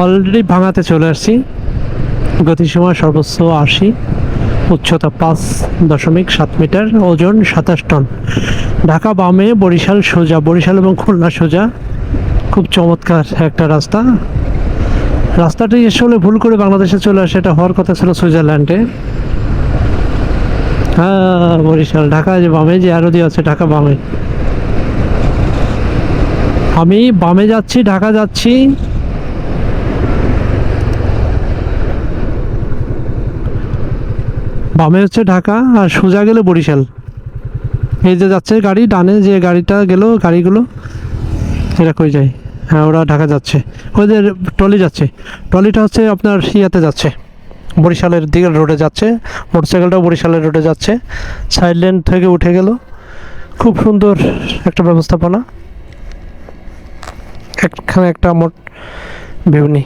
Already ভাঙাতে চলে আসছি। গতিসীমা সর্বোচ্চ 80, উচ্চতা 5.7 মিটার, ওজন 27 টন। ঢাকা বামে, বরিশাল সোজা, বরিশাল এবং খুলনা সোজা। খুব চমৎকার একটা রাস্তা। রাস্তাটি আসলে ভুল করে বাংলাদেশে চলে আসে, এটা হওয়ার কথা ছিল সুইজারল্যান্ডে। হ্যাঁ, বরিশাল ঢাকা যে বামে যে আরো দিয়ে আছে, ঢাকা বামে। আমি বামে যাচ্ছি, ঢাকা যাচ্ছি। বামে হচ্ছে ঢাকা আর সোজা গেলে বরিশাল। এই যে যাচ্ছে গাড়ি, ডানে যে গাড়িটা গেল, গাড়িগুলো এরা কই যায়? হ্যাঁ, ওরা ঢাকা যাচ্ছে। ওই যে ট্রলি যাচ্ছে, ট্রলিটা হচ্ছে আপনার ইয়াতে যাচ্ছে, বরিশালের দিকে রোডে যাচ্ছে। মোটরসাইকেলটাও বরিশালের রোডে যাচ্ছে, সাইড লেন থেকে উঠে গেল। খুব সুন্দর একটা ব্যবস্থাপনা। এখানে একটা মোট ভিউ নেই।